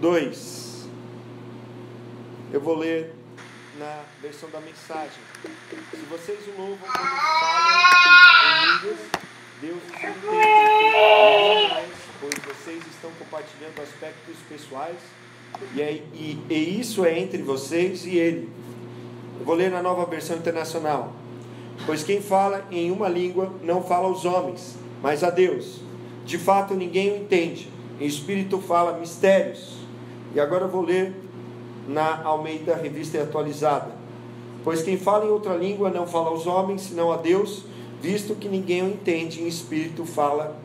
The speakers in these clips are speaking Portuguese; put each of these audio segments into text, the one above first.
2. Eu vou ler na versão da mensagem. Se vocês o louvam quando falam em línguas, Deus os entende, pois vocês estão compartilhando aspectos pessoais, e isso é entre vocês e Ele. Eu vou ler na Nova Versão Internacional. Pois quem fala em uma língua não fala aos homens, mas a Deus. De fato ninguém o entende. Em espírito fala mistérios. E agora eu vou ler na Almeida Revista Atualizada. Pois quem fala em outra língua não fala aos homens, senão a Deus, visto que ninguém o entende. Em espírito fala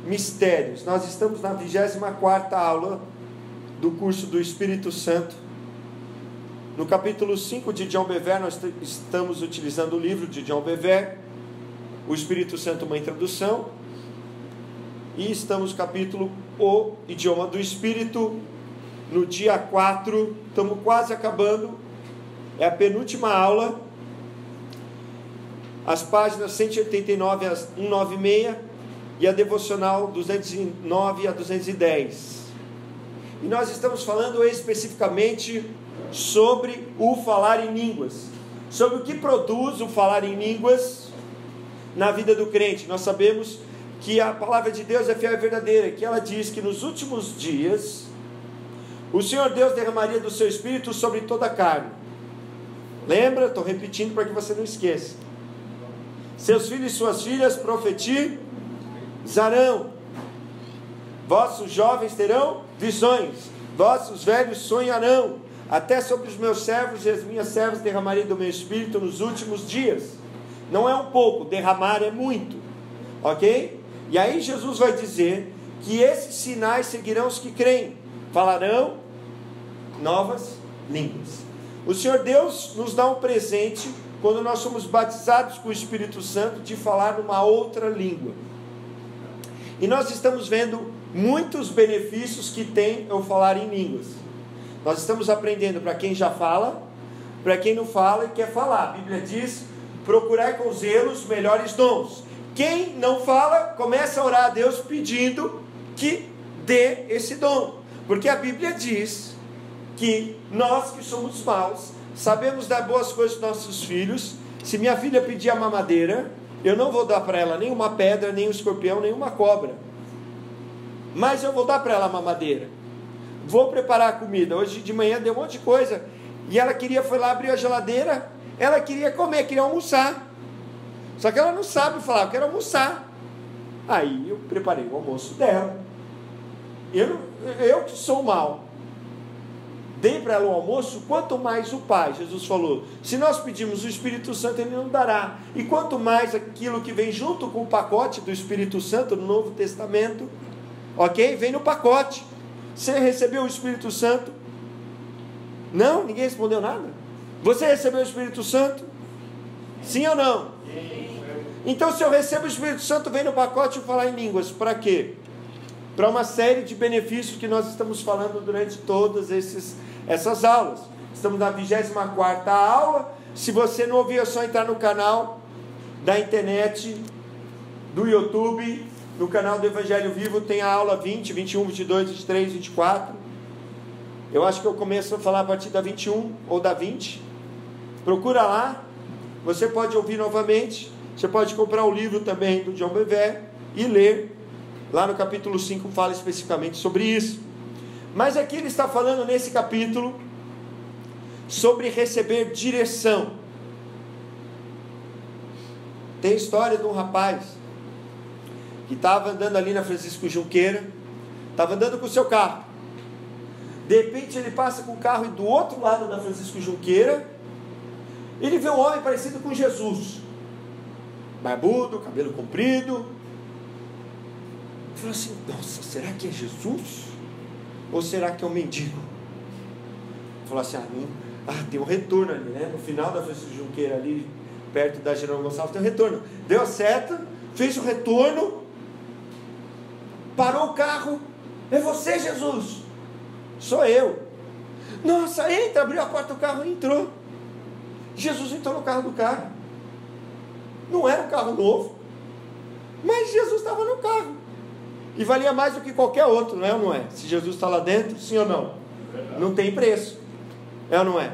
mistérios. Nós estamos na 24ª aula do curso do Espírito Santo. No capítulo 5 de John Bevere, nós estamos utilizando o livro de John Bevere, O Espírito Santo, uma introdução. E estamos no capítulo O Idioma do Espírito, no dia 4, estamos quase acabando, é a penúltima aula, as páginas 189 a 196, e a devocional 209 a 210. E nós estamos falando especificamente sobre o falar em línguas, sobre o que produz o falar em línguas na vida do crente. Nós sabemos que a palavra de Deus é fiel e verdadeira, que ela diz que nos últimos dias o Senhor Deus derramaria do seu Espírito sobre toda a carne. Lembra? Estou repetindo para que você não esqueça. Seus filhos e suas filhas profetizarão, vossos jovens terão visões, vossos velhos sonharão. Até sobre os meus servos e as minhas servas derramarei do meu Espírito nos últimos dias. Não é um pouco, derramar é muito, ok? E aí Jesus vai dizer que esses sinais seguirão os que creem, falarão novas línguas. O Senhor Deus nos dá um presente quando nós somos batizados com o Espírito Santo, de falar numa outra língua. E nós estamos vendo muitos benefícios que tem eu falar em línguas. Nós estamos aprendendo para quem já fala, para quem não fala e quer falar. A Bíblia diz: procurai com zelo os melhores dons. Quem não fala, começa a orar a Deus pedindo que dê esse dom. Porque a Bíblia diz que nós que somos maus, sabemos dar boas coisas para nossos filhos. Se minha filha pedir a mamadeira, eu não vou dar para ela nem uma pedra, nem um escorpião, nem uma cobra. Mas eu vou dar para ela a mamadeira. Vou preparar a comida. Hoje de manhã deu um monte de coisa. E ela foi lá, abriu a geladeira. Ela queria comer, queria almoçar. Só que ela não sabe falar, eu quero almoçar. Aí eu preparei o almoço dela. Eu que sou mau, dei para ela o almoço, quanto mais o Pai. Jesus falou: se nós pedirmos o Espírito Santo, Ele não dará. E quanto mais aquilo que vem junto com o pacote do Espírito Santo no Novo Testamento, ok? Vem no pacote. Você recebeu o Espírito Santo? Não? Ninguém respondeu nada? Você recebeu o Espírito Santo? Sim ou não? Sim. Então, se eu recebo o Espírito Santo, vem no pacote falar em línguas. Para quê? Para uma série de benefícios que nós estamos falando durante todas essas aulas. Estamos na 24ª aula. Se você não ouviu, é só entrar no canal da internet, do YouTube, no canal do Evangelho Vivo, tem a aula 20, 21, 22, 23, 24. Eu acho que eu começo a falar a partir da 21 ou da 20. Procura lá. Você pode ouvir novamente. Você pode comprar o livro também do John Bevere e ler. Lá no capítulo 5 fala especificamente sobre isso. Mas aqui ele está falando nesse capítulo sobre receber direção. Tem a história de um rapaz que estava andando ali na Francisco Junqueira, estava andando com o seu carro. De repente ele passa com o carro e do outro lado da Francisco Junqueira, ele vê um homem parecido com Jesus. Barbudo, cabelo comprido. Ele falou assim: nossa, será que é Jesus? Ou será que é um mendigo? Ele falou assim: tem um retorno ali, né? No final da Francisco Junqueira, ali perto da Jerônimo Gonçalves, tem um retorno. Deu a seta, fez o retorno, parou o carro. É você, Jesus? Sou eu. Nossa, entra, abriu a porta do carro e entrou. Jesus entrou no carro do cara. Não era um carro novo, mas Jesus estava no carro. E valia mais do que qualquer outro, não é ou não é? Se Jesus está lá dentro, sim ou não? Não tem preço. É ou não é?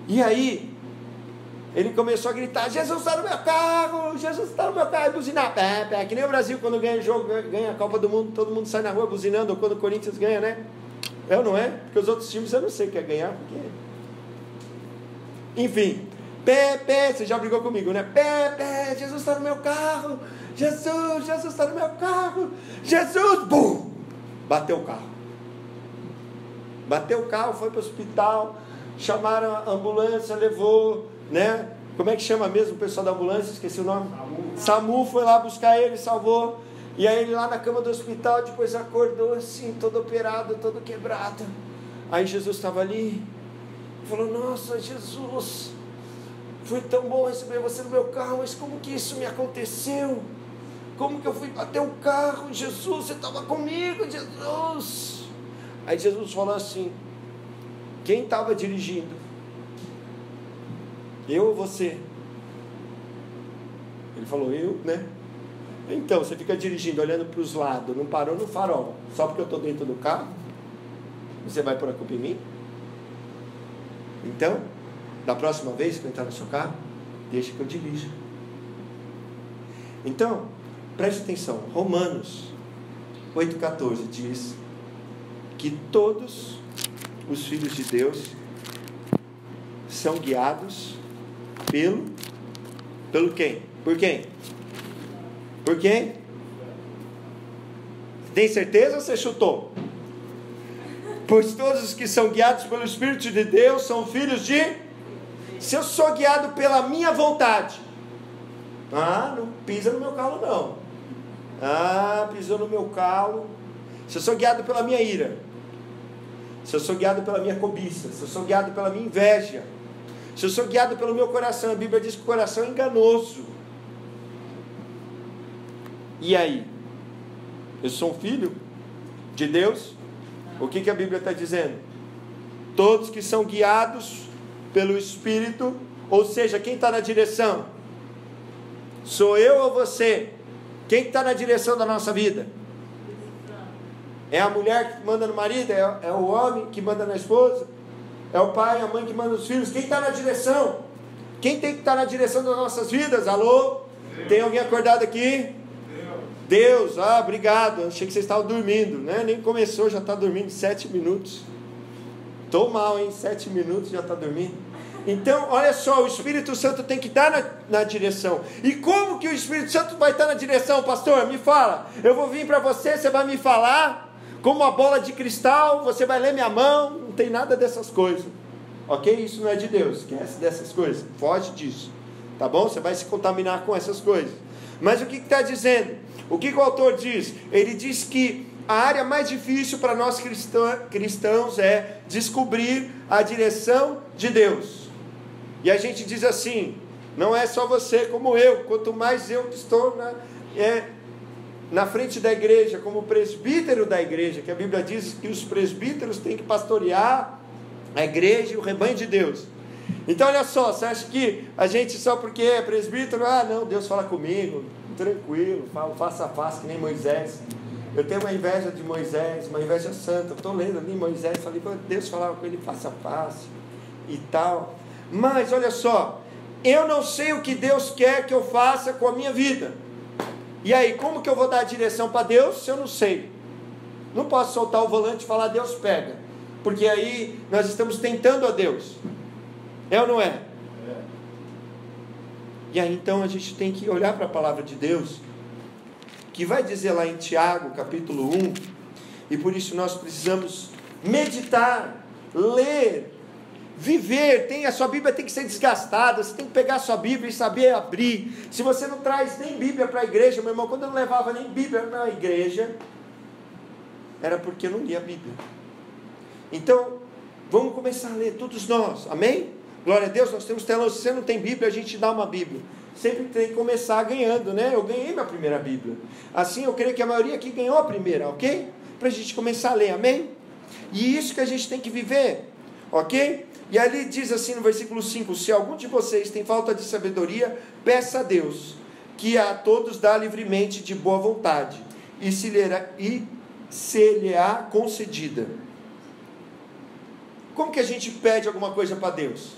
E aí, ele começou a gritar: Jesus está no meu carro, Jesus está no meu carro, e buzinar, pé, pé. Que nem o Brasil, quando ganha o jogo, ganha a Copa do Mundo, todo mundo sai na rua buzinando, ou quando o Corinthians ganha, né? É ou não é? Porque os outros times eu não sei o que é ganhar, porque... Enfim, pé, pé, você já brigou comigo, né? Pé, pé, Jesus está no meu carro, Jesus está no meu carro, Jesus, bum! Bateu o carro. Bateu o carro, foi para o hospital, chamaram a ambulância, levou, né? Como é que chama mesmo o pessoal da ambulância? Esqueci o nome. SAMU foi lá buscar ele, salvou. E aí ele lá na cama do hospital, depois acordou assim, todo operado, todo quebrado. Aí Jesus estava ali, falou: nossa, Jesus, foi tão bom receber você no meu carro, mas como que isso me aconteceu? Como que eu fui bater o carro? Jesus, você estava comigo, Jesus. Aí Jesus falou assim: quem estava dirigindo? Eu ou você? Ele falou: eu, né? Então, você fica dirigindo, olhando para os lados, não parou no farol, só porque eu estou dentro do carro? Você vai pôr a culpa em mim? Então, da próxima vez que eu entrar no seu carro, deixa que eu dirija. Então, preste atenção, Romanos 8,14 diz que todos os filhos de Deus são guiados pelo quem? Por quem? Por quem? Tem certeza ou você chutou? Pois todos os que são guiados pelo Espírito de Deus são filhos de... Se eu sou guiado pela minha vontade, não pisa no meu calo não. Pisou no meu calo. Se eu sou guiado pela minha ira, se eu sou guiado pela minha cobiça, se eu sou guiado pela minha inveja, se eu sou guiado pelo meu coração, a Bíblia diz que o coração é enganoso. E aí? Eu sou um filho de Deus? O que a Bíblia está dizendo? Todos que são guiados pelo Espírito, ou seja, quem está na direção? Sou eu ou você? Quem está na direção da nossa vida? É a mulher que manda no marido? É o homem que manda na esposa? É o pai, a mãe que manda nos filhos? Quem está na direção? Quem tem que estar na direção das nossas vidas? Alô? Deus. Tem alguém acordado aqui? Deus, obrigado. Achei que vocês estavam dormindo, né? Nem começou, já está dormindo 7 minutos. Estou mal, hein? 7 minutos já está dormindo. Então, olha só, o Espírito Santo tem que estar na direção. E como que o Espírito Santo vai estar na direção, pastor? Me fala. Eu vou vir para você, você vai me falar como uma bola de cristal, você vai ler minha mão. Não tem nada dessas coisas. Ok? Isso não é de Deus. Esquece dessas coisas. Foge disso. Tá bom? Você vai se contaminar com essas coisas. Mas o que está dizendo? O que o autor diz? Ele diz que a área mais difícil para nós cristãos é descobrir a direção de Deus. E a gente diz assim: não é só você como eu, quanto mais eu que estou na frente da igreja, como presbítero da igreja, que a Bíblia diz que os presbíteros têm que pastorear a igreja e o rebanho de Deus. Então olha só, você acha que a gente só porque é presbítero, não, Deus fala comigo, tranquilo, falo face a face, que nem Moisés. Eu tenho uma inveja de Moisés, uma inveja santa. Estou lendo ali Moisés, falei, Deus falava com ele face a face e tal. Mas olha só, eu não sei o que Deus quer que eu faça com a minha vida. E aí, como que eu vou dar a direção para Deus se eu não sei? Não posso soltar o volante e falar: Deus pega, porque aí nós estamos tentando a Deus. É ou não é? E aí então a gente tem que olhar para a palavra de Deus, que vai dizer lá em Tiago, capítulo 1, e por isso nós precisamos meditar, ler, viver. A sua Bíblia tem que ser desgastada, você tem que pegar a sua Bíblia e saber abrir. Se você não traz nem Bíblia para a igreja, meu irmão, quando eu não levava nem Bíblia na igreja, era porque eu não lia a Bíblia. Então, vamos começar a ler, todos nós, amém? Glória a Deus, nós temos telão. Se você não tem Bíblia, a gente dá uma Bíblia. Sempre tem que começar ganhando, né? Eu ganhei minha primeira Bíblia. Assim, eu creio que a maioria aqui ganhou a primeira, ok? Para a gente começar a ler, amém? E isso que a gente tem que viver, ok? E ali diz assim no versículo 5: se algum de vocês tem falta de sabedoria, peça a Deus, que a todos dá livremente de boa vontade, e se lhe há concedida. Como que a gente pede alguma coisa para Deus?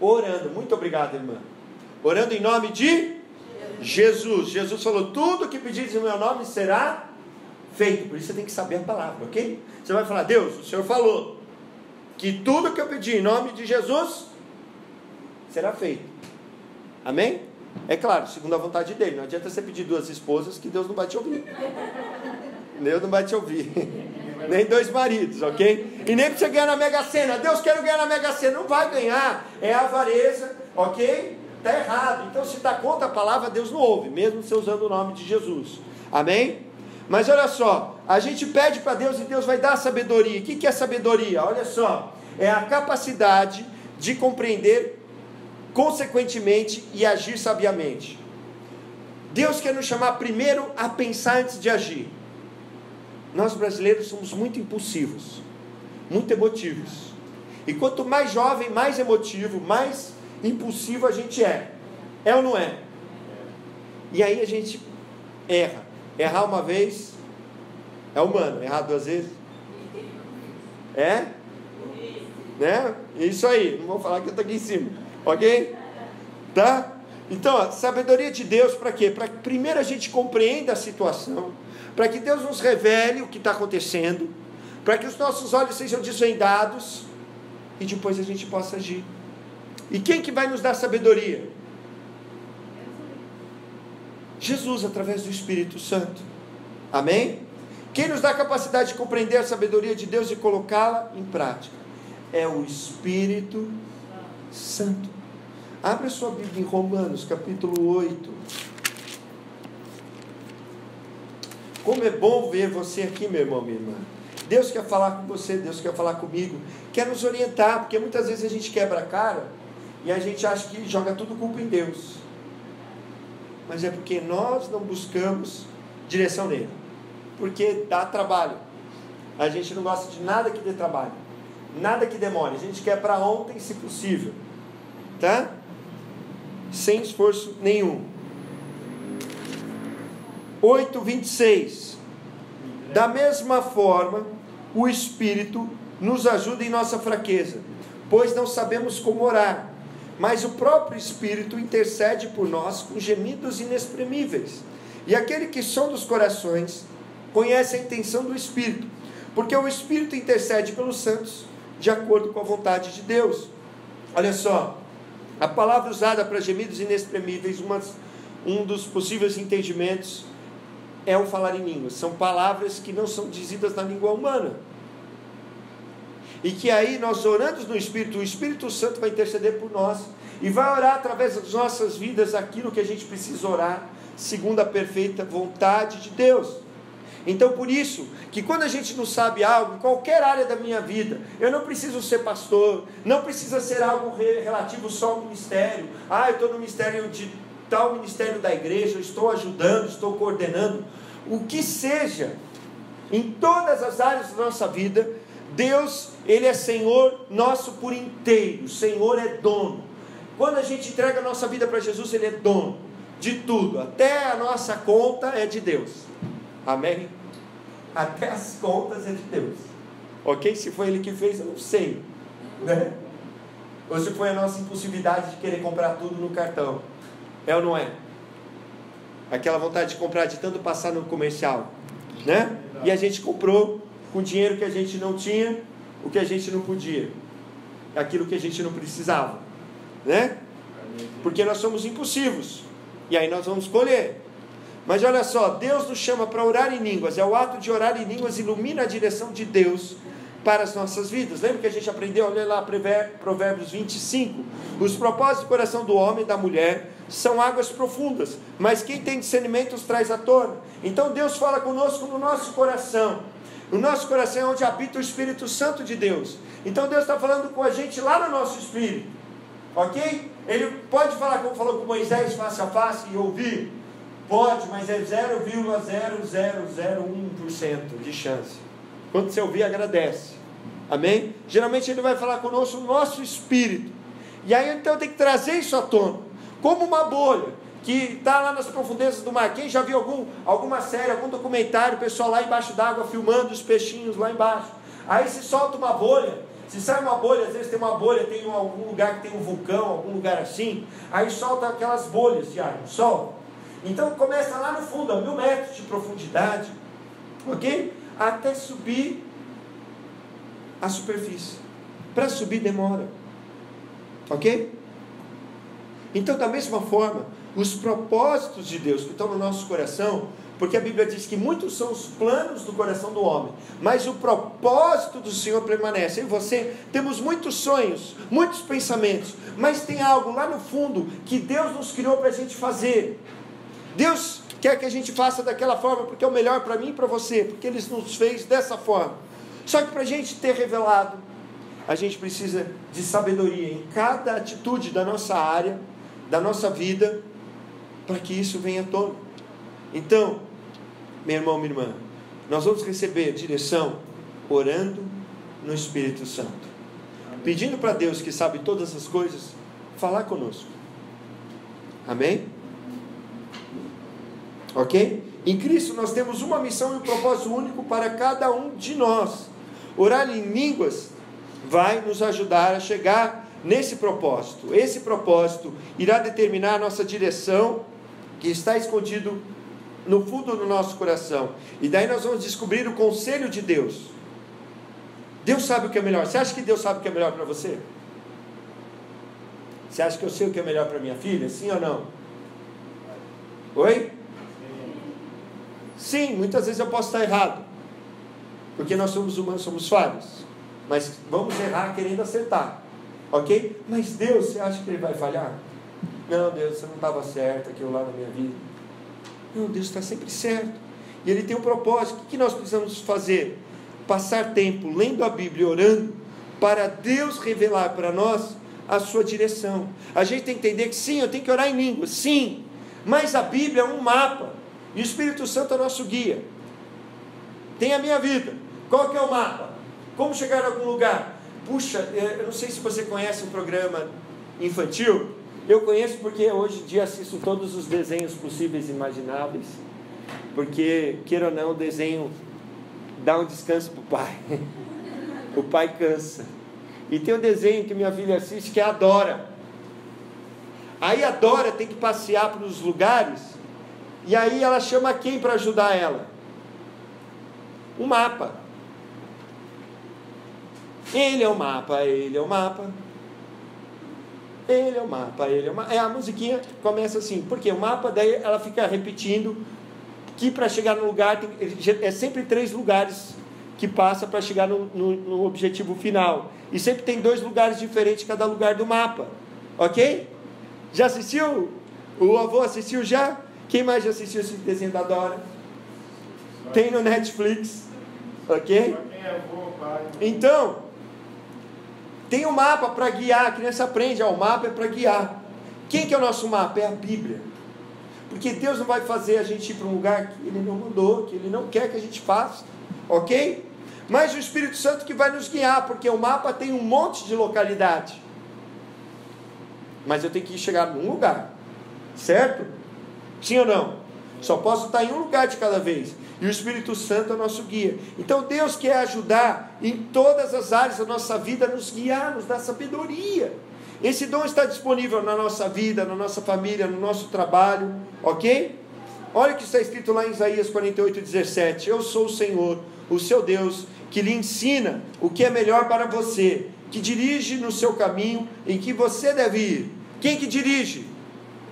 Orando. Muito obrigado, irmã. Orando em nome de Jesus. Jesus falou, tudo que pedires em meu nome será feito. Por isso você tem que saber a palavra, ok? Você vai falar, Deus, o Senhor falou que tudo que eu pedir em nome de Jesus será feito. Amém? É claro, segundo a vontade dele. Não adianta você pedir 2 esposas que Deus não vai te ouvir. Deus não vai te ouvir. Nem 2 maridos, ok? E nem para você ganhar na Mega Sena. Deus, quero ganhar na Mega Sena. Não vai ganhar. É avareza, ok? Está errado. Então, se está contra a palavra, Deus não ouve, mesmo você usando o nome de Jesus. Amém? Mas olha só, a gente pede para Deus e Deus vai dar sabedoria. O que é sabedoria? Olha só, é a capacidade de compreender consequentemente e agir sabiamente. Deus quer nos chamar primeiro a pensar antes de agir. Nós brasileiros somos muito impulsivos, muito emotivos. E quanto mais jovem, mais emotivo, mais impulsivo a gente é. É ou não é? E aí a gente erra. Errar uma vez é humano, errar 2 vezes é? Né? Isso aí, não vou falar que eu estou aqui em cima, ok? Tá? Então, a sabedoria de Deus para quê? Para que primeiro a gente compreenda a situação, para que Deus nos revele o que está acontecendo, para que os nossos olhos sejam desvendados e depois a gente possa agir. E quem que vai nos dar sabedoria? Jesus, através do Espírito Santo. Amém? Quem nos dá a capacidade de compreender a sabedoria de Deus e colocá-la em prática? É o Espírito Santo. Abra sua Bíblia em Romanos, capítulo 8. Como é bom ver você aqui, meu irmão, minha irmã. Deus quer falar com você, Deus quer falar comigo, quer nos orientar, porque muitas vezes a gente quebra a cara e a gente acha que joga tudo culpa em Deus. Mas é porque nós não buscamos direção nele. Porque dá trabalho. A gente não gosta de nada que dê trabalho. Nada que demore. A gente quer para ontem, se possível. Tá? Sem esforço nenhum. 8:26. Da mesma forma, o Espírito nos ajuda em nossa fraqueza, pois não sabemos como orar. Mas o próprio Espírito intercede por nós com gemidos inexprimíveis. E aquele que sonda os corações conhece a intenção do Espírito, porque o Espírito intercede pelos santos de acordo com a vontade de Deus. Olha só, a palavra usada para gemidos inexprimíveis, um dos possíveis entendimentos é o falar em línguas. São palavras que não são dizidas na língua humana. E que aí nós orando no Espírito, o Espírito Santo vai interceder por nós e vai orar através das nossas vidas aquilo que a gente precisa orar, segundo a perfeita vontade de Deus. Então por isso, que quando a gente não sabe algo, em qualquer área da minha vida, eu não preciso ser pastor, não precisa ser algo relativo só ao ministério. Eu estou no ministério de tal ministério da igreja, eu estou ajudando, estou coordenando, o que seja, em todas as áreas da nossa vida, Deus, Ele é Senhor nosso por inteiro. O Senhor é dono. Quando a gente entrega a nossa vida para Jesus, Ele é dono de tudo. Até a nossa conta é de Deus. Amém? Até as contas é de Deus. Ok? Se foi Ele que fez, eu não sei, né? Ou se foi a nossa impulsividade de querer comprar tudo no cartão. É ou não é? Aquela vontade de comprar de tanto passar no comercial, né? E a gente comprou com dinheiro que a gente não tinha, o que a gente não podia, aquilo que a gente não precisava, né? Porque nós somos impulsivos, e aí nós vamos escolher. Mas olha só, Deus nos chama para orar em línguas. É o ato de orar em línguas ilumina a direção de Deus para as nossas vidas. Lembra que a gente aprendeu, olha lá, Provérbios 25, os propósitos do coração do homem e da mulher são águas profundas, mas quem tem discernimento os traz à tona. Então Deus fala conosco no nosso coração. O nosso coração é onde habita o Espírito Santo de Deus. Então Deus está falando com a gente lá no nosso espírito, ok? Ele pode falar como falou com Moisés face a face e ouvir? Pode, mas é 0,0001% de chance. Quando você ouvir, agradece. Amém? Geralmente Ele vai falar conosco no nosso espírito. E aí então tem que trazer isso à tona, como uma bolha que está lá nas profundezas do mar. Quem já viu alguma série, algum documentário, o pessoal lá embaixo d'água filmando os peixinhos lá embaixo? Aí se solta uma bolha, se sai uma bolha, às vezes tem uma bolha, tem algum lugar que tem um vulcão, algum lugar assim, aí solta aquelas bolhas de ar, solta. Então começa lá no fundo, a 1000 metros de profundidade, ok? Até subir a superfície. Para subir demora, ok? Então, da mesma forma, os propósitos de Deus que estão no nosso coração, porque a Bíblia diz que muitos são os planos do coração do homem, mas o propósito do Senhor permanece. Eu e você temos muitos sonhos, muitos pensamentos, mas tem algo lá no fundo que Deus nos criou para a gente fazer. Deus quer que a gente faça daquela forma, porque é o melhor para mim e para você, porque Ele nos fez dessa forma. Só que para a gente ter revelado, a gente precisa de sabedoria em cada atitude da nossa área, da nossa vida, para que isso venha à tona. Então, meu irmão, minha irmã, nós vamos receber direção orando no Espírito Santo, pedindo para Deus, que sabe todas as coisas, falar conosco. Amém? Ok? Em Cristo nós temos uma missão e um propósito único para cada um de nós. Orar em línguas vai nos ajudar a chegar nesse propósito. Esse propósito irá determinar a nossa direção, que está escondido no fundo do nosso coração. E daí nós vamos descobrir o conselho de Deus. Deus sabe o que é melhor. Você acha que Deus sabe o que é melhor para você? Você acha que eu sei o que é melhor para minha filha? Sim ou não? Oi? Sim, muitas vezes eu posso estar errado, porque nós somos humanos, somos falhos, mas vamos errar querendo acertar, ok? Mas Deus, você acha que Ele vai falhar? Não, Deus, você não estava certo aquilo lá na minha vida. Não, Deus está sempre certo, e Ele tem um propósito. O que nós precisamos fazer? Passar tempo lendo a Bíblia, orando, para Deus revelar para nós a sua direção. A gente tem que entender que sim, eu tenho que orar em línguas, sim, mas a Bíblia é um mapa, e o Espírito Santo é o nosso guia. Tem a minha vida, qual que é o mapa? Como chegar a algum lugar? Puxa, eu não sei se você conhece um programa infantil. Eu conheço porque hoje em dia assisto todos os desenhos possíveis e imagináveis, porque, queira ou não, o desenho dá um descanso para o pai. O pai cansa. E tem um desenho que minha filha assiste que é a Dora. Aí a Dora tem que passear pelos lugares, e aí ela chama quem para ajudar ela? Um mapa. Ele é o mapa, ele é o mapa. Ele é o mapa, ele é o mapa. A musiquinha começa assim, porque o mapa, daí ela fica repetindo que para chegar no lugar, é sempre 3 lugares que passa para chegar no objetivo final. E sempre tem 2 lugares diferentes cada lugar do mapa. Ok? Já assistiu? O avô assistiu já? Quem mais já assistiu esse desenho da Dora? Tem no Netflix. Ok? Então, tem um mapa para guiar. A criança aprende, o mapa é para guiar. Quem que é o nosso mapa? É a Bíblia. Porque Deus não vai fazer a gente ir para um lugar que Ele não mandou, que Ele não quer que a gente faça. Ok? Mas o Espírito Santo que vai nos guiar, porque o mapa tem um monte de localidade. Mas eu tenho que chegar num lugar. Certo? Sim ou não? Só posso estar em um lugar de cada vez. E o Espírito Santo é o nosso guia. Então Deus quer ajudar em todas as áreas da nossa vida, nos guiar, nos dar sabedoria. Esse dom está disponível na nossa vida, na nossa família, no nosso trabalho, ok? Olha o que está escrito lá em Isaías 48:17. Eu sou o Senhor, o seu Deus, que lhe ensina o que é melhor para você, que dirige no seu caminho em que você deve ir. Quem que dirige?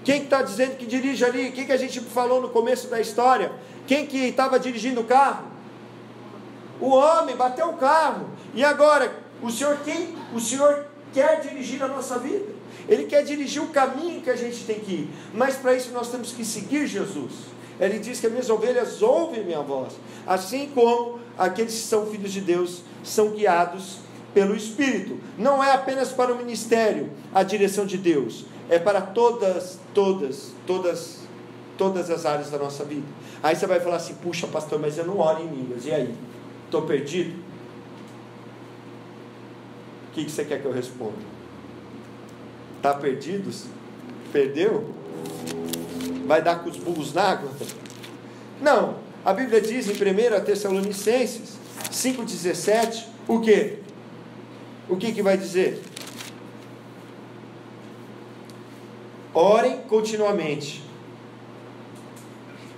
Quem está dizendo que dirige ali? Quem que a gente falou no começo da história? Quem que estava dirigindo o carro? O homem bateu o carro. E agora, o Senhor quer dirigir a nossa vida. Ele quer dirigir o caminho que a gente tem que ir. Mas para isso nós temos que seguir Jesus. Ele diz que as minhas ovelhas ouvem minha voz. Assim como aqueles que são filhos de Deus são guiados pelo Espírito. Não é apenas para o ministério a direção de Deus. É para todas as áreas da nossa vida. Aí você vai falar assim, puxa pastor, mas eu não oro em línguas, e aí? Estou perdido? O que você quer que eu responda? Está perdido? Perdeu? Vai dar com os burros na água? Não, a Bíblia diz em 1 Tessalonicenses 5,17, o quê? O que vai dizer? Orem continuamente.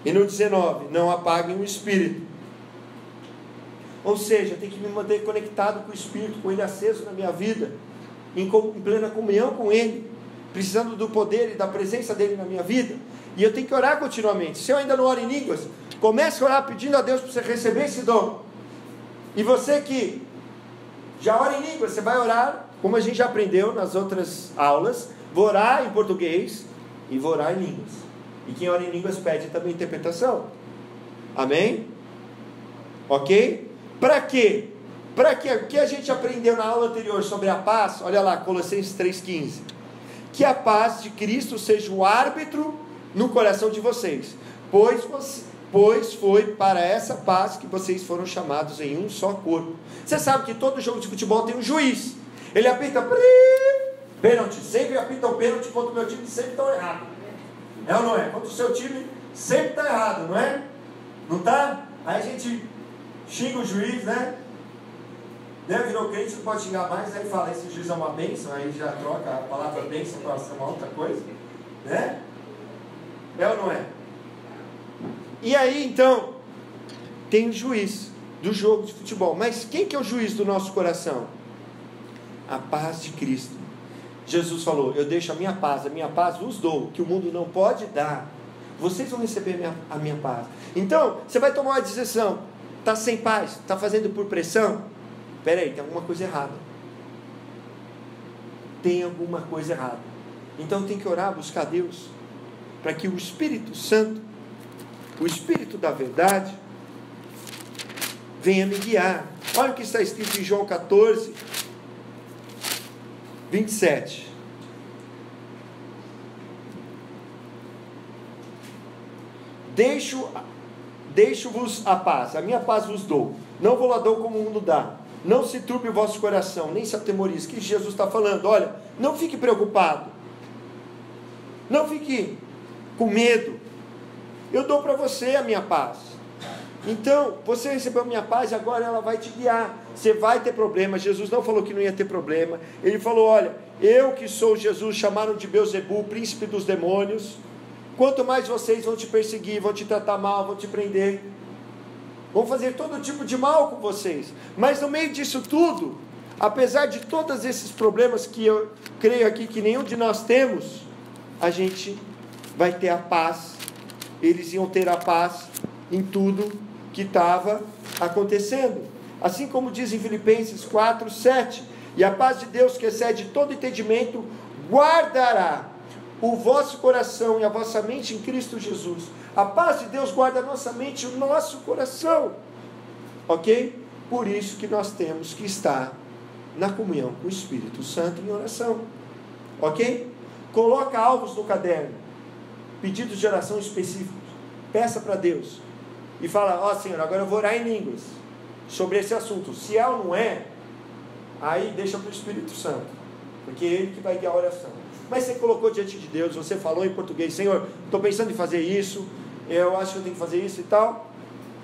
E no 19, não apaguem o Espírito. Ou seja, tem que me manter conectado com o Espírito, com Ele aceso na minha vida, em plena comunhão com Ele, precisando do poder e da presença dEle na minha vida. E eu tenho que orar continuamente. Se eu ainda não oro em línguas, comece a orar pedindo a Deus para você receber esse dom. E você que já ora em línguas, você vai orar, como a gente já aprendeu nas outras aulas, vou orar em português e vou orar em línguas. E quem ora em línguas pede também interpretação. Amém? Ok? Para quê? Para que o que a gente aprendeu na aula anterior sobre a paz, olha lá, Colossenses 3,15. Que a paz de Cristo seja o árbitro no coração de vocês, pois foi para essa paz que vocês foram chamados em um só corpo. Você sabe que todo jogo de futebol tem um juiz. Ele apita pênalti, sempre apita o pênalti contra o meu time, sempre está errado. É ou não é? Contra o seu time sempre está errado, não é? Não está? Aí a gente xinga o juiz, né? Virou crente, não pode xingar mais, aí fala, esse juiz é uma bênção, aí já troca a palavra bênção para ser uma outra coisa, né? É ou não é? E aí então, tem o juiz do jogo de futebol, mas quem que é o juiz do nosso coração? A paz de Cristo. Jesus falou, eu deixo a minha paz vos dou, que o mundo não pode dar, vocês vão receber a minha paz. Então, você vai tomar uma decisão, está sem paz, está fazendo por pressão, peraí, tem alguma coisa errada. Tem alguma coisa errada. Então tem que orar, buscar Deus, para que o Espírito Santo, o Espírito da verdade, venha me guiar. Olha o que está escrito em João 14, 27. Deixo-vos a paz, a minha paz vos dou. Não vou lá dou como o mundo dá. Não se turbe o vosso coração, nem se atemorize. Que Jesus está falando, olha, não fique preocupado. Não fique com medo. Eu dou para você a minha paz. Então, você recebeu a minha paz e agora ela vai te guiar. Você vai ter problema. Jesus não falou que não ia ter problema. Ele falou, olha, eu que sou Jesus, chamaram de Beelzebul, príncipe dos demônios. Quanto mais vocês vão te perseguir, vão te tratar mal, vão te prender, vão fazer todo tipo de mal com vocês. Mas no meio disso tudo, apesar de todos esses problemas que eu creio aqui que nenhum de nós temos, a gente vai ter a paz. Eles iam ter a paz em tudo que estava acontecendo. Assim como diz em Filipenses 4, 7, e a paz de Deus que excede todo entendimento, guardará o vosso coração e a vossa mente em Cristo Jesus. A paz de Deus guarda a nossa mente e o nosso coração. Ok? Por isso que nós temos que estar na comunhão com o Espírito Santo em oração. Ok? Coloca alvos no caderno. Pedidos de oração específicos. Peça para Deus. E fala, ó Senhor, agora eu vou orar em línguas sobre esse assunto. Se é ou não é, aí deixa para o Espírito Santo. Porque é Ele que vai guiar a oração. Mas você colocou diante de Deus, você falou em português, Senhor, estou pensando em fazer isso, eu acho que eu tenho que fazer isso e tal.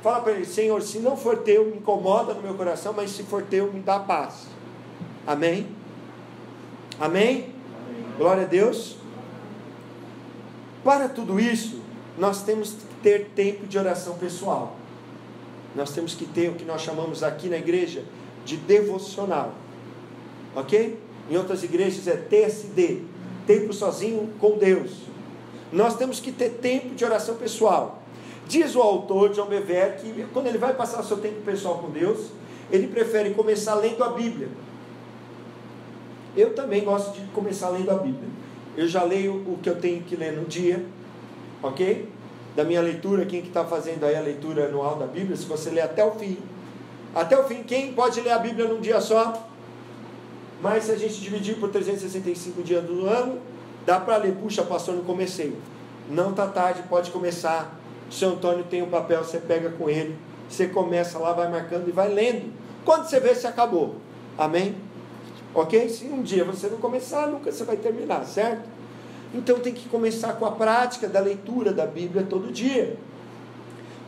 Fala para Ele, Senhor, se não for teu, me incomoda no meu coração, mas se for teu, me dá paz. Amém? Amém? Glória a Deus. Para tudo isso, nós temos que ter tempo de oração pessoal. Nós temos que ter o que nós chamamos aqui na igreja de devocional. Ok? Em outras igrejas é TSD, tempo sozinho com Deus. Nós temos que ter tempo de oração pessoal. Diz o autor John Bevere que quando ele vai passar o seu tempo pessoal com Deus, ele prefere começar lendo a Bíblia. Eu também gosto de começar lendo a Bíblia. Eu já leio o que eu tenho que ler no dia, ok? Da minha leitura, quem que está fazendo aí a leitura anual da Bíblia, se você ler até o fim, quem pode ler a Bíblia num dia só? Mas se a gente dividir por 365 dias do ano, dá para ler. Puxa, pastor, não comecei. Não está tarde, pode começar. O seu Antônio tem um papel, você pega com ele, você começa lá, vai marcando e vai lendo. Quando você vê, você acabou. Amém? Ok? Se um dia você não começar, nunca você vai terminar, certo? Então tem que começar com a prática da leitura da Bíblia todo dia.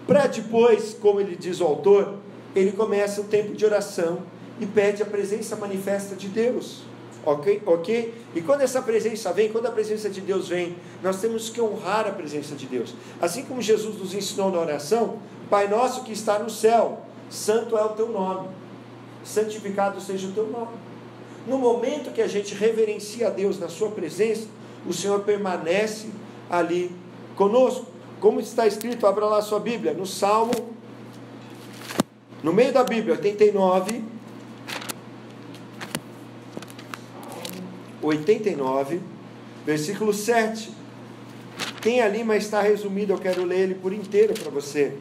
Para depois, como ele diz o autor, ele começa o tempo de oração e pede a presença manifesta de Deus. Ok? E quando essa presença vem, quando a presença de Deus vem, nós temos que honrar a presença de Deus. Assim como Jesus nos ensinou na oração: Pai nosso que está no céu, santo é o teu nome, santificado seja o teu nome. No momento que a gente reverencia a Deus na sua presença, o Senhor permanece ali conosco. Como está escrito, abra lá a sua Bíblia, no Salmo, no meio da Bíblia, 89, versículo 7. Tem ali, mas está resumido, eu quero ler ele por inteiro para você.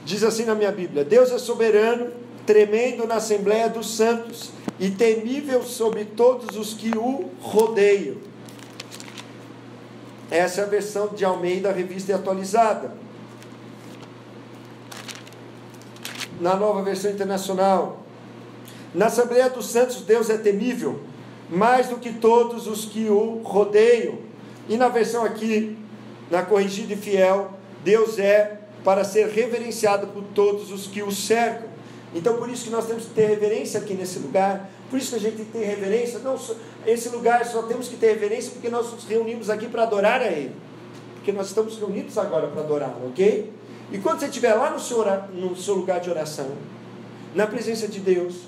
Diz assim na minha Bíblia: Deus é soberano, tremendo na assembleia dos santos, e temível sobre todos os que o rodeiam. Essa é a versão de Almeida, revista e atualizada. Na nova versão internacional: na assembleia dos santos, Deus é temível, mais do que todos os que o rodeiam. E na versão aqui, na corrigida e fiel: Deus é para ser reverenciado por todos os que o cercam. Então, por isso que nós temos que ter reverência aqui nesse lugar. Por isso que a gente tem que ter reverência. Não, esse lugar só temos que ter reverência porque nós nos reunimos aqui para adorar a Ele. Porque nós estamos reunidos agora para adorá-lo, ok? E quando você estiver lá no seu lugar de oração, na presença de Deus,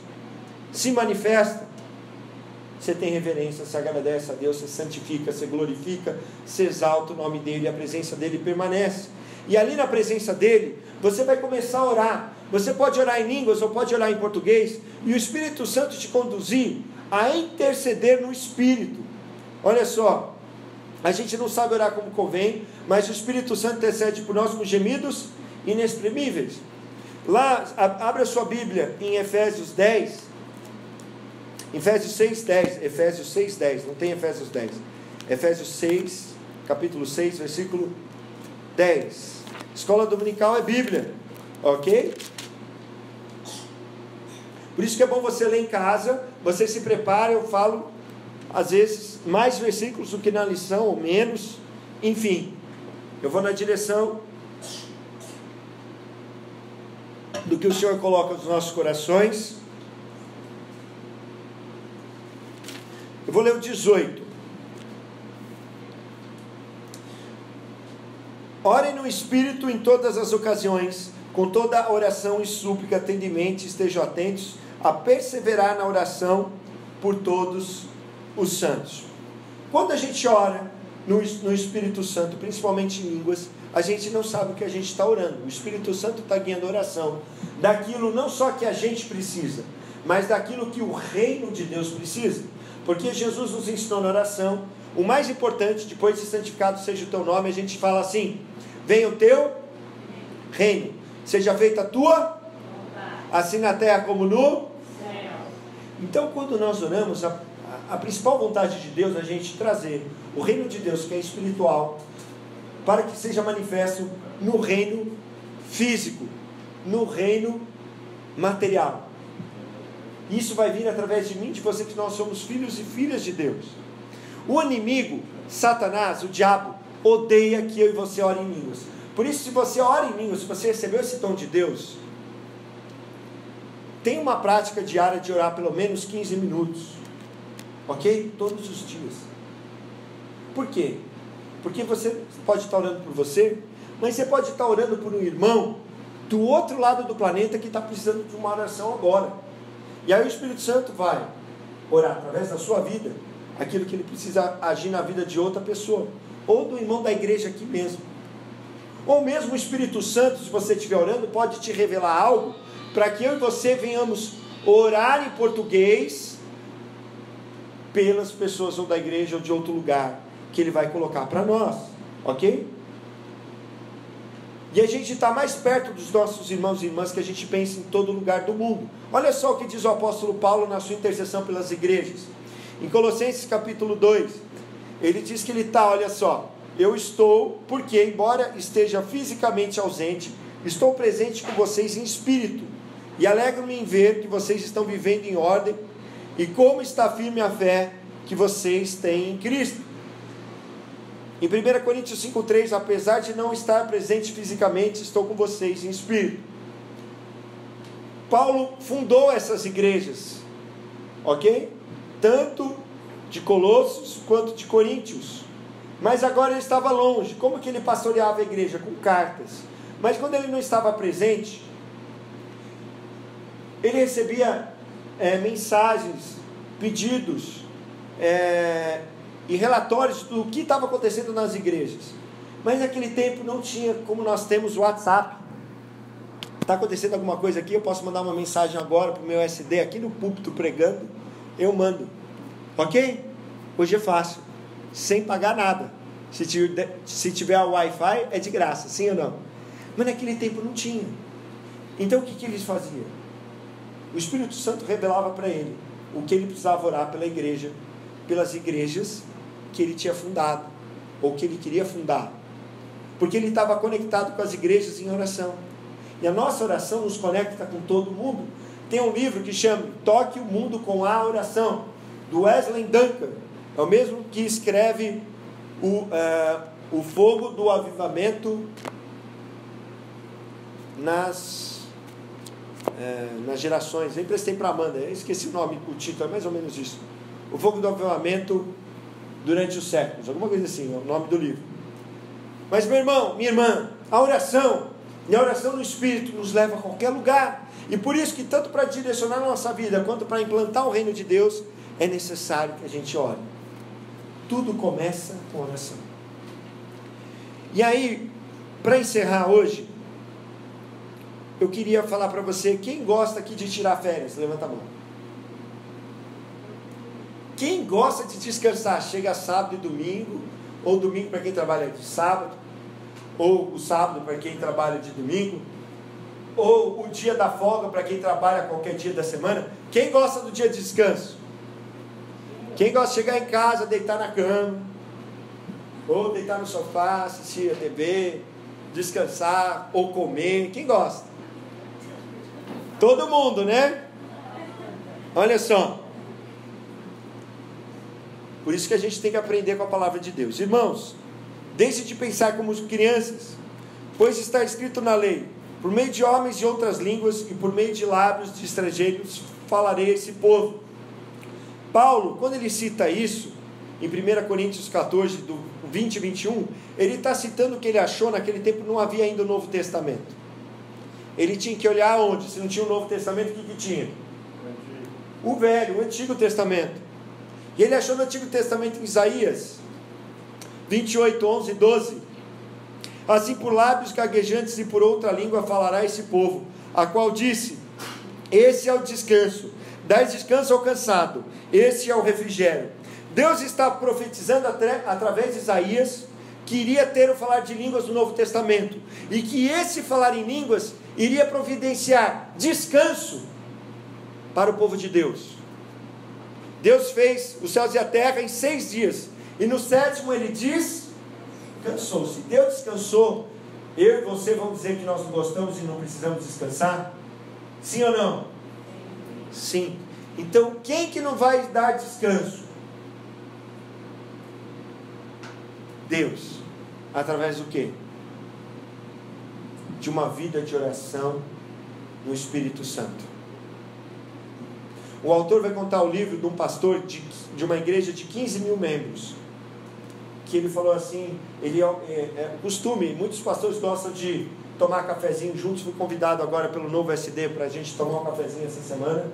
se manifesta, você tem reverência, se agradece a Deus, se santifica, se glorifica, se exalta o nome dEle, a presença dEle permanece. E ali na presença dEle, você vai começar a orar. Você pode orar em línguas ou pode orar em português, e o Espírito Santo te conduzir a interceder no Espírito. Olha só, a gente não sabe orar como convém, mas o Espírito Santo intercede por nós com gemidos inexprimíveis. Lá, abra sua Bíblia em Efésios 10, Efésios 6:10, Efésios 6:10, não tem Efésios 10, Efésios 6, capítulo 6, versículo 10. Escola dominical é Bíblia, ok? Por isso que é bom você ler em casa, você se prepara. Eu falo, às vezes, mais versículos do que na lição, ou menos. Enfim, eu vou na direção do que o Senhor coloca nos nossos corações. Eu vou ler o 18. Orem no Espírito em todas as ocasiões, com toda oração e súplica, tende em mente, estejam atentos a perseverar na oração por todos os santos. Quando a gente ora no Espírito Santo, principalmente em línguas, a gente não sabe o que a gente está orando. O Espírito Santo está guiando a oração daquilo não só que a gente precisa, mas daquilo que o reino de Deus precisa. Porque Jesus nos ensinou na oração, o mais importante, depois de santificado seja o teu nome, a gente fala assim: venha o teu reino, seja feita a tua, assim na terra como no céu. Então, quando nós oramos, a principal vontade de Deus é a gente trazer o reino de Deus, que é espiritual, para que seja manifesto no reino físico, no reino material. Isso vai vir através de mim, de você, que nós somos filhos e filhas de Deus. O inimigo, Satanás, o diabo, odeia que eu e você orem em línguas. Por isso, se você ora em línguas, se você recebeu esse dom de Deus, tem uma prática diária de orar pelo menos 15 minutos, ok? Todos os dias. Por quê? Porque você pode estar orando por você, mas você pode estar orando por um irmão do outro lado do planeta que está precisando de uma oração agora. E aí o Espírito Santo vai orar através da sua vida aquilo que ele precisa agir na vida de outra pessoa, ou do irmão da igreja aqui mesmo. Ou mesmo o Espírito Santo, se você estiver orando, pode te revelar algo para que eu e você venhamos orar em português pelas pessoas ou da igreja ou de outro lugar que ele vai colocar para nós, ok? E a gente está mais perto dos nossos irmãos e irmãs que a gente pensa em todo lugar do mundo. Olha só o que diz o apóstolo Paulo na sua intercessão pelas igrejas. Em Colossenses capítulo 2, ele diz que ele está, olha só: eu estou, porque embora esteja fisicamente ausente, estou presente com vocês em espírito, e alegro-me em ver que vocês estão vivendo em ordem E como está firme a fé que vocês têm em Cristo. Em 1 Coríntios 5,3, apesar de não estar presente fisicamente, estou com vocês em espírito. Paulo fundou essas igrejas, ok? Tanto de Colossos quanto de Coríntios. Mas agora ele estava longe. Como que ele pastoreava a igreja? Com cartas. Mas quando ele não estava presente, ele recebia mensagens, pedidos e relatórios do que estava acontecendo nas igrejas. Mas naquele tempo não tinha como nós temos o WhatsApp. Está acontecendo alguma coisa aqui, eu posso mandar uma mensagem agora para o meu SD aqui no púlpito pregando, eu mando. Ok? Hoje é fácil, sem pagar nada. Se tiver o Wi-Fi é de graça, sim ou não? Mas naquele tempo não tinha. Então o que eles faziam? O Espírito Santo revelava para ele o que ele precisava orar pela igreja, pelas igrejas que ele tinha fundado, ou que ele queria fundar, porque ele estava conectado com as igrejas em oração. E a nossa oração nos conecta com todo mundo. Tem um livro que chama Toque o Mundo com a Oração, do Wesley Duncan. É o mesmo que escreve o Fogo do Avivamento nas gerações. Eu emprestei para a Amanda, eu esqueci o nome, o título é mais ou menos isso. O Fogo do Avivamento durante os séculos, alguma coisa assim, é o nome do livro. Mas meu irmão, minha irmã, a oração, e a oração no Espírito nos leva a qualquer lugar. E por isso que tanto para direcionar a nossa vida, quanto para implantar o reino de Deus, é necessário que a gente ore. Tudo começa com oração. E aí, para encerrar hoje, eu queria falar para você, quem gosta aqui de tirar férias? Levanta a mão. Quem gosta de descansar? Chega sábado e domingo, ou domingo para quem trabalha de sábado, ou o sábado para quem trabalha de domingo, ou o dia da folga para quem trabalha qualquer dia da semana. Quem gosta do dia de descanso? Quem gosta de chegar em casa, deitar na cama, ou deitar no sofá, assistir a TV, descansar, ou comer? Quem gosta? Todo mundo, né? Olha só. Por isso que a gente tem que aprender com a palavra de Deus. Irmãos, deixe de pensar como crianças, pois está escrito na lei: por meio de homens de outras línguas e por meio de lábios de estrangeiros falarei a esse povo. Paulo, quando ele cita isso, em 1 Coríntios 14, do 20 e 21, ele está citando o que ele achou. Naquele tempo não havia ainda o Novo Testamento. Ele tinha que olhar onde? Se não tinha o Novo Testamento, o que tinha? O Velho, o Antigo Testamento. E ele achou no Antigo Testamento, em Isaías 28, 11 e 12: assim por lábios gaguejantes e por outra língua falará esse povo, a qual disse: esse é o descanso, dai descanso ao cansado, esse é o refrigério. Deus está profetizando através de Isaías que iria ter o falar de línguas no Novo Testamento, e que esse falar em línguas iria providenciar descanso para o povo de Deus. Deus fez os céus e a terra em 6 dias, e no 7º ele descansou-se. Deus descansou, eu e você vamos dizer que nós não gostamos e não precisamos descansar? Sim ou não? Sim. Então quem que não vai dar descanso? Deus. Através do quê? De uma vida de oração no Espírito Santo. O autor vai contar o livro de um pastor de uma igreja de 15 mil membros, que ele falou assim, é costume, muitos pastores gostam de tomar cafezinho juntos. Fui convidado agora pelo novo SD para a gente tomar um cafezinho essa semana,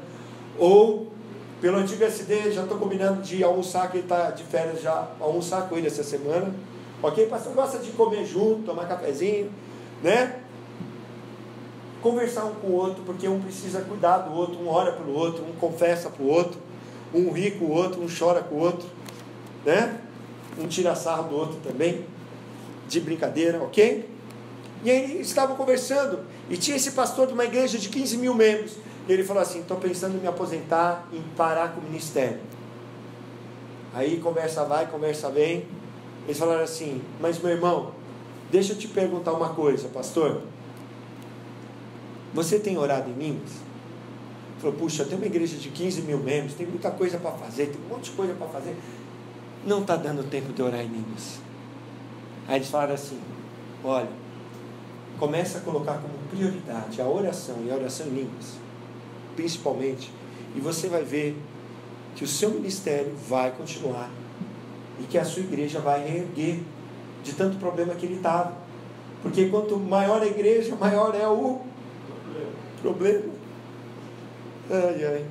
ou pelo antigo SD, já estou combinando de almoçar, que ele está de férias, já almoçar com ele essa semana, ok? O pastor gosta de comer junto, tomar cafezinho, né? Conversar um com o outro, porque um precisa cuidar do outro, um ora pelo outro, um confessa para o outro, um ri com o outro, um chora com o outro, né? Um tira sarro do outro também, de brincadeira, ok? E aí eles estavam conversando, e tinha esse pastor de uma igreja de 15 mil membros, e ele falou assim: estou pensando em me aposentar, em parar com o ministério. Aí conversa vai, conversa vem. Eles falaram assim: mas meu irmão, deixa eu te perguntar uma coisa, pastor, você tem orado em línguas? Falou, puxa, tem uma igreja de 15 mil membros, tem muita coisa para fazer, tem um monte de coisa para fazer. Não está dando tempo de orar em línguas. Aí eles falaram assim, olha, começa a colocar como prioridade a oração, e a oração em línguas, principalmente, e você vai ver que o seu ministério vai continuar, e que a sua igreja vai reerguer, de tanto problema que ele estava, porque quanto maior a igreja, maior é o problema. Ai, ai.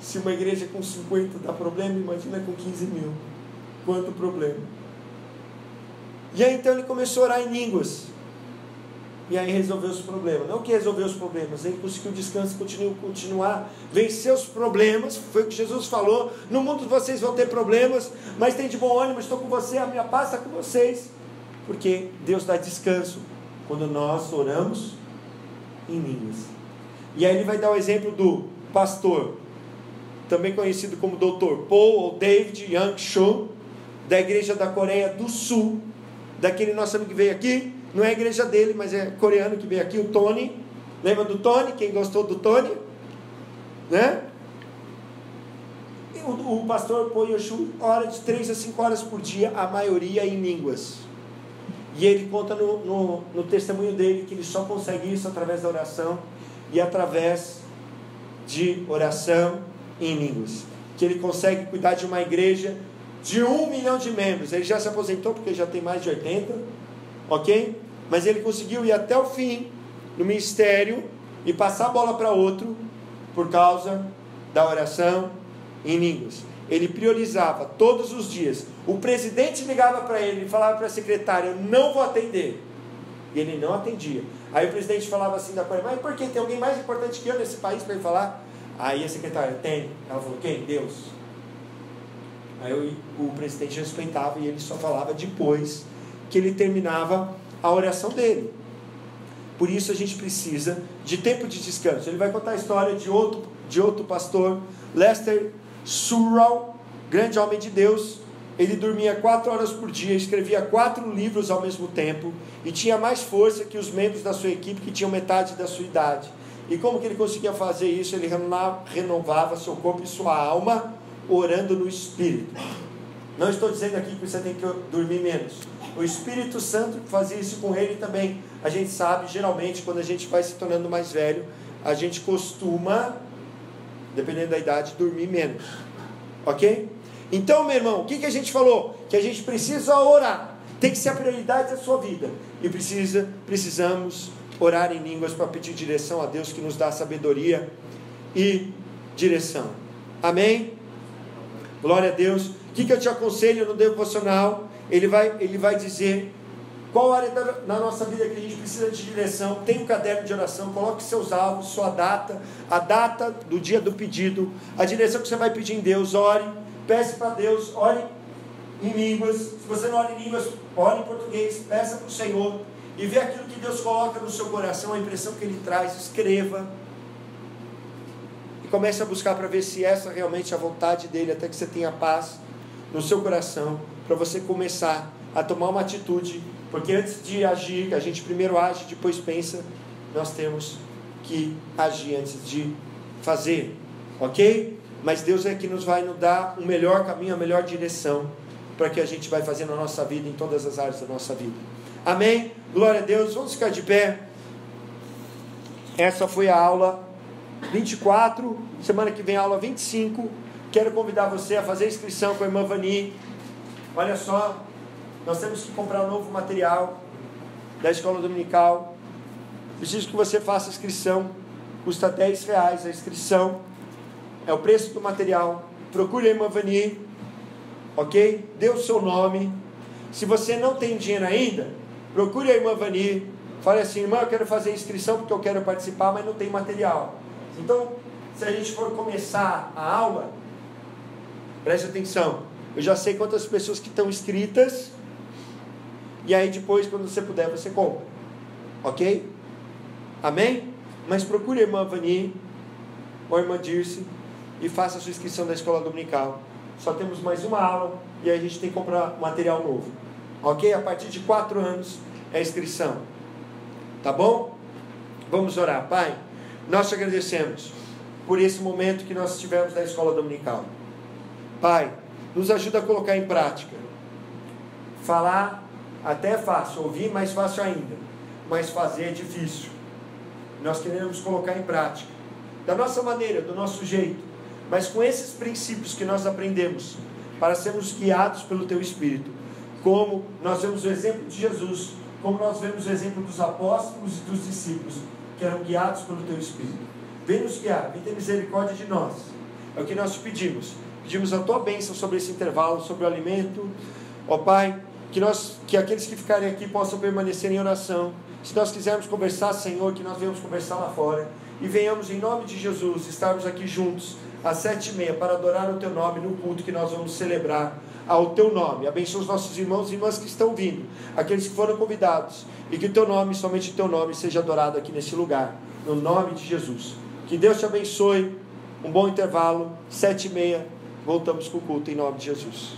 Se uma igreja com 50 dá problema, imagina com 15 mil. Quanto problema. E aí então ele começou a orar em línguas. E aí resolveu os problemas. Não que resolveu os problemas, ele conseguiu descanso, continuar, vencer os problemas. Foi o que Jesus falou. No mundo vocês vão ter problemas, mas tem de bom ânimo, estou com você, a minha paz está com vocês. Porque Deus dá descanso quando nós oramos em línguas. E aí ele vai dar o exemplo do pastor, também conhecido como Dr. Paul ou David Young Cho, da igreja da Coreia do Sul, daquele nosso amigo que veio aqui. Não é a igreja dele, mas é coreano que veio aqui, o Tony. Lembra do Tony? Quem gostou do Tony? Né? E o pastor Paul Young-Cho ora de 3 a 5 horas por dia, a maioria em línguas. E ele conta no testemunho dele que ele só consegue isso através da oração e através de oração em línguas. Que ele consegue cuidar de uma igreja de 1 milhão de membros. Ele já se aposentou porque já tem mais de 80, ok? Mas ele conseguiu ir até o fim no ministério e passar a bola para outro por causa da oração em línguas. Ele priorizava todos os dias. O presidente ligava para ele e falava para a secretária, eu não vou atender. E ele não atendia. Aí o presidente falava assim da Coreia, mas por que? Tem alguém mais importante que eu nesse país para ele falar? Aí a secretária, tem. Ela falou, quem? Deus. Aí o presidente respeitava e ele só falava depois que ele terminava a oração dele. Por isso a gente precisa de tempo de descanso. Ele vai contar a história de outro pastor, Lester Surratt, grande homem de Deus. Ele dormia 4 horas por dia, escrevia 4 livros ao mesmo tempo e tinha mais força que os membros da sua equipe que tinham metade da sua idade. E como que ele conseguia fazer isso? Ele renovava seu corpo e sua alma orando no Espírito. Não estou dizendo aqui que você tem que dormir menos. O Espírito Santo fazia isso com ele também. A gente sabe, geralmente, quando a gente vai se tornando mais velho, a gente costuma, dependendo da idade, dormir menos. Ok? Então, meu irmão, o que a gente falou? Que a gente precisa orar. Tem que ser a prioridade da sua vida. E precisamos orar em línguas para pedir direção a Deus que nos dá sabedoria e direção. Amém? Glória a Deus. O que eu te aconselho no devocional? Ele vai dizer qual área da nossa vida que a gente precisa de direção. Tem um caderno de oração, coloque seus alvos, sua data, a data do dia do pedido, a direção que você vai pedir em Deus. Ore, peça para Deus, ore em línguas. Se você não ora em línguas, ore em português, peça para o Senhor e vê aquilo que Deus coloca no seu coração, a impressão que Ele traz, escreva e comece a buscar para ver se essa realmente é a vontade dEle, até que você tenha paz no seu coração, para você começar a tomar uma atitude, porque antes de agir, a gente primeiro age, depois pensa, nós temos que agir antes de fazer, ok? Mas Deus é que nos vai nos dar um melhor caminho, a melhor direção, para que a gente vai fazer na nossa vida, em todas as áreas da nossa vida. Amém? Glória a Deus. Vamos ficar de pé. Essa foi a aula 24, semana que vem a aula 25. Quero convidar você a fazer a inscrição com a irmã Vani. Olha só, nós temos que comprar um novo material da escola dominical. Preciso que você faça a inscrição. Custa R$10 a inscrição. É o preço do material. Procure a irmã Vani. Ok? Dê o seu nome. Se você não tem dinheiro ainda, procure a irmã Vani. Fale assim, irmã, eu quero fazer a inscrição porque eu quero participar, mas não tem material. Então, se a gente for começar a aula, preste atenção. Eu já sei quantas pessoas que estão inscritas. E aí depois, quando você puder, você compra. Ok? Amém? Mas procure a irmã Vani ou a irmã Dirce e faça a sua inscrição da escola dominical. Só temos mais uma aula e aí a gente tem que comprar material novo. Ok? A partir de 4 anos é a inscrição. Tá bom? Vamos orar. Pai, nós te agradecemos por esse momento que nós tivemos na escola dominical. Pai, nos ajuda a colocar em prática. Falar até é fácil, ouvir mais fácil ainda, mas fazer é difícil. Nós queremos colocar em prática, da nossa maneira, do nosso jeito, mas com esses princípios que nós aprendemos, para sermos guiados pelo Teu Espírito, como nós vemos o exemplo de Jesus, como nós vemos o exemplo dos apóstolos e dos discípulos, que eram guiados pelo Teu Espírito. Vem nos guiar, vem ter misericórdia de nós. É o que nós te pedimos. Pedimos a Tua bênção sobre esse intervalo, sobre o alimento. Ó Pai, que aqueles que ficarem aqui possam permanecer em oração. Se nós quisermos conversar, Senhor, que nós venhamos conversar lá fora. E venhamos, em nome de Jesus, estarmos aqui juntos às 7h30 para adorar o Teu nome no culto que nós vamos celebrar ao Teu nome. Abençoa os nossos irmãos e irmãs que estão vindo, aqueles que foram convidados, e que o Teu nome, somente o Teu nome, seja adorado aqui nesse lugar, no nome de Jesus. Que Deus te abençoe. Um bom intervalo. 7h30, voltamos com o culto em nome de Jesus.